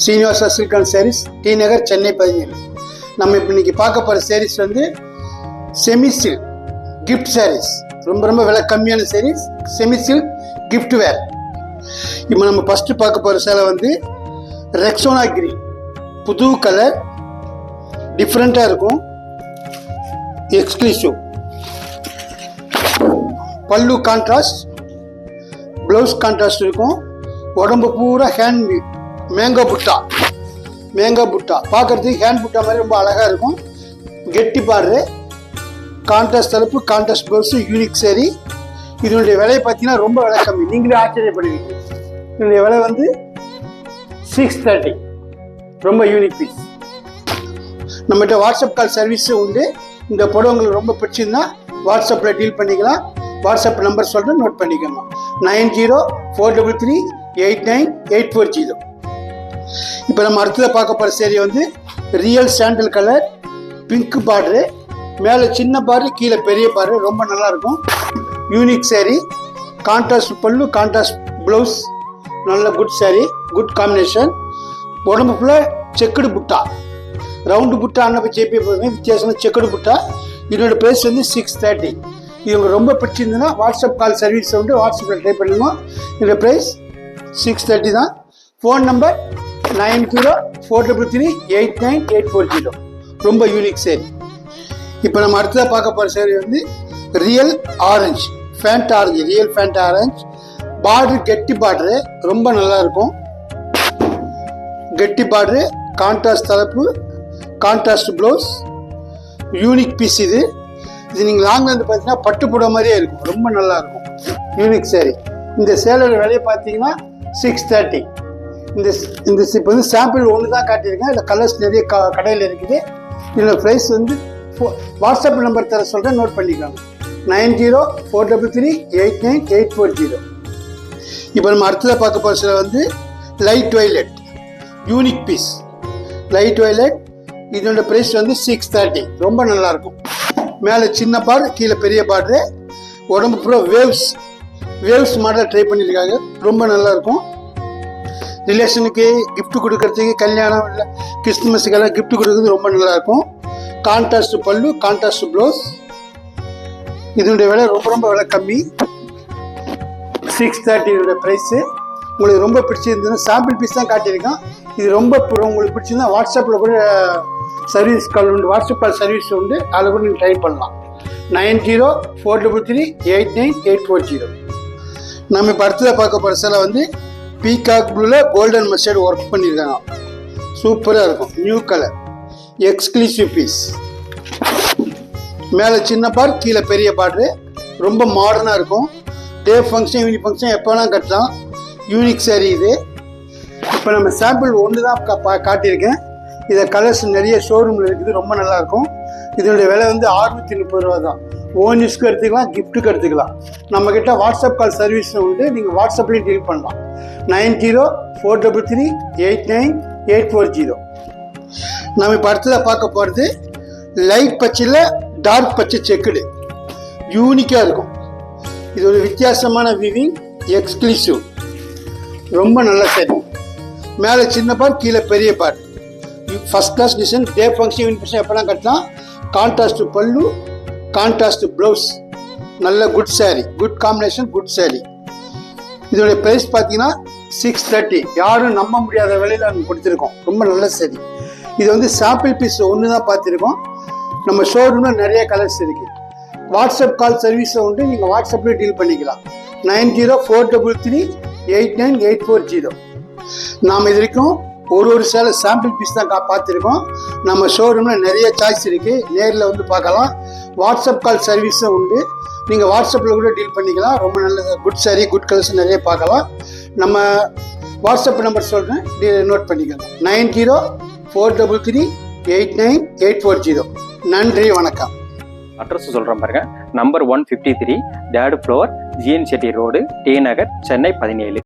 Srinivasa silk and sarees, T Nagar, Chennai 17. நம்ம இப்போ இன்னைக்கு பார்க்க போகிற சாரீஸ் வந்து செமி சில்க் கிஃப்ட் சாரீஸ். ரொம்ப ரொம்ப விலை கம்மியான சாரீஸ், செமி சில்க் கிஃப்ட் வேர். இப்போ நம்ம ஃபஸ்ட்டு பார்க்க போகிற சேலை வந்து ரெக்ஸோனா கிரீன், புது கலர், டிஃப்ரெண்ட்டாக இருக்கும், எக்ஸ்க்ளூசிவ். பல்லு கான்ட்ராஸ்ட், ப்ளவுஸ் கான்ட்ராஸ்ட் இருக்கும். உடம்பு பூரா ஹேண்ட் மேங்கோ புட்டா பார்க்குறதுக்கு ஹேண்ட் புட்டா மாதிரி ரொம்ப அழகாக இருக்கும். கெட்டி பார்டரு, கான்ட்ராஸ்ட் தலைப்பு, கான்ட்ராஸ்ட் ப்ளவுஸு, யூனிக் சாரி. இதனுடைய விலையை பார்த்தீங்கன்னா ரொம்ப விலை கம்மி, நீங்களே ஆச்சரியப்படுவீங்க. இதனுடைய விலை வந்து 630. ரொம்ப யூனிக் பீஸ். நம்மகிட்ட வாட்ஸ்அப் கால் சர்வீஸும் உண்டு. இந்த படம் உங்களுக்கு ரொம்ப பிடிச்சிருந்தா வாட்ஸ்அப்பில் டீல் பண்ணிக்கலாம். வாட்ஸ்அப் நம்பர் சொல்கிறேன், நோட் பண்ணிக்கோங்க. 9043389840. இப்போ நம்ம அடுத்ததாக பார்க்க போகிற சேரீ வந்து real sandal colour, pink border, மேலே சின்ன பார்டரு, கீழே பெரிய பார்டரு. ரொம்ப நல்லாயிருக்கும், unique sari. Contrast pallu, contrast blouse, நல்ல குட் சாரீ, குட் காம்பினேஷன். உடம்பு ஃபுல்லாக செக்குடு புட்டா, ரவுண்டு புட்டா, அன்னப்போ ஜேபி போதுங்க, வித்தியாசமாக செக்குடு புட்டா. இதோட ப்ரைஸ் வந்து 630. இது உங்களுக்கு ரொம்ப பிடிச்சிருந்ததுன்னா வாட்ஸ்அப் கால் சர்வீஸ் வந்து வாட்ஸ்அப்பில் ட்ரை பண்ணுங்க. இதோட ப்ரைஸ் 630 தான். Phone number 9043389840. ரொம்ப யூனிக் சேரீ. இப்போ நம்ம அடுத்ததாக பார்க்க போகிற சேரீ வந்து real orange, pant orange, real pant orange. Border கெட்டி பார்டரு, ரொம்ப நல்லா இருக்கும். கெட்டி பார்டரு, கான்ட்ராஸ்ட் தலைப்பு, கான்ட்ராஸ்ட் ப்ளவுஸ், யூனிக் பீஸ். இது நீங்கள் லாங்கில் வந்து பார்த்தீங்கன்னா பட்டு புடவை மாதிரியே இருக்கும், ரொம்ப நல்லா இருக்கும், யூனிக் சாரீ. இந்த சேலோட விலையை பார்த்தீங்கன்னா 630. இந்த இப்போ வந்து சாம்பிள் ஒன்று தான் காட்டியிருக்கேன். இதில் கலர்ஸ் நிறைய கடையில் இருக்குது. இதில் ப்ரைஸ் வந்து வாட்ஸ்அப் நம்பர் தர சொல்கிறேன், நோட் பண்ணிக்கோங்க. 9043389840. இப்போ நம்ம அடுத்ததாக பார்க்க போகிற சில வந்து light violet, unique piece, light violet. இதோட ப்ரைஸ் வந்து 630. ரொம்ப நல்லாயிருக்கும். மேலே சின்ன பார்டர், கீழே பெரிய பார்டரு. உடம்பு பூரா வேவ்ஸ் மாடல் ட்ரை பண்ணியிருக்காங்க, ரொம்ப நல்லாயிருக்கும். ரிலேஷனுக்கு கிஃப்ட் கொடுக்கறதுக்கு, கல்யாணம் இல்லை கிறிஸ்துமஸுக்கெல்லாம் கிஃப்ட் கொடுக்குறது ரொம்ப நல்லாயிருக்கும். Contrast pallu, contrast blouse. இதனுடைய விலை ரொம்ப ரொம்ப விலை கம்மி, 630 ப்ரைஸு. உங்களுக்கு ரொம்ப பிடிச்சிருந்ததுன்னா சாம்பிள் பீஸ் தான் காட்டியிருக்கேன். இது ரொம்ப உங்களுக்கு பிடிச்சிருந்தா வாட்ஸ்அப்பில் கூட சர்வீஸ் கால் உண்டு, வாட்ஸ்அப் கால் சர்வீஸ் உண்டு, அதில் கூட நீங்கள் ட்ரை பண்ணலாம். 9043389840. நம்ம இப்போ அடுத்ததாக பார்க்க போகிற சேலை வந்து பீகாக் ப்ளூவில் கோல்டன் மஸ்டர்ட் ஒர்க் பண்ணியிருக்காங்க, சூப்பராக இருக்கும், நியூ கலர், எக்ஸ்க்ளூசிவ் பீஸ். மேலே சின்ன பார்டர், கீழே பெரிய பார்டரு. ரொம்ப மாடர்னாக இருக்கும். டே ஃபங்க்ஷன், ஈவினிங் ஃபங்க்ஷன் எப்போ வேணால் கட்டலாம், யூனிக் சாரீ இது. இப்போ நம்ம சாம்பிள் ஒன்று தான் காட்டியிருக்கேன். இதை கலர்ஸ் நிறைய ஷோரூமில் இருக்குது, ரொம்ப நல்லாயிருக்கும். இதனுடைய விலை வந்து 630 தான். ஓன் யூஸ்க்கு எடுத்துக்கலாம், கிஃப்ட்டுக்கு எடுத்துக்கலாம். நம்மக்கிட்ட வாட்ஸ்அப் கால் சர்வீஸ் உண்டு, நீங்கள் வாட்ஸ்அப்லேயும் டீல் பண்ணலாம். 9043389840. நம்ம இப்போ அடுத்ததாக பார்க்க போகிறது லைட் பச்சையில் டார்க் பச்சை செக்குடு, யூனிக்காக இருக்கும். இது ஒரு வித்தியாசமான வீவிங், எக்ஸ்க்ளூசிவ், ரொம்ப நல்ல சாரி. மேலே சின்ன பார்ட், கீழே பெரிய part, first class design. Day function, evening function எப்போலாம் கட்டலாம். கான்ட்ராஸ்ட் பல்லு, கான்ட்ராஸ்ட் ப்ளவுஸ், நல்ல good sari, good combination, good sari. இதோடைய ப்ரைஸ் பார்த்தீங்கன்னா 630. யாரும் நம்ப முடியாத விலையில் நம்ம கொடுத்துருக்கோம், ரொம்ப நல்ல சாரீ. இது வந்து சாம்பிள் பீஸ் ஒன்று தான் பார்த்துருக்கோம். நம்ம ஷோரூமில் நிறைய கலர்ஸ் இருக்குது. வாட்ஸ்அப் கால் சர்வீஸை உண்டு, நீங்கள் வாட்ஸ்அப்லேயே டீல் பண்ணிக்கலாம். 9043389840. நாம் இது வரைக்கும் ஒரு சேலை சாம்பிள் பீஸ் தான் பார்த்துருக்கோம். நம்ம ஷோரூமில் நிறைய சாய்ஸ் இருக்குது, நேரில் வந்து பார்க்கலாம். வாட்ஸ்அப் கால் சர்வீஸும் உண்டு, நீங்கள் வாட்ஸ்அப்பில் கூட டீல் பண்ணிக்கலாம். ரொம்ப நல்ல குட் சாரீ, குட் கலர்ஸ் நிறைய பார்க்கலாம். நம்ம வாட்ஸ்அப் நம்பர் சொல்கிறேன், நோட் பண்ணிக்கோங்க. 9043389840. நன்றி, வணக்கம். அட்ரஸ் சொல்கிறேன் பாருங்க. Number 153, 3rd floor, GN Chetty road, T Nagar, Chennai 17.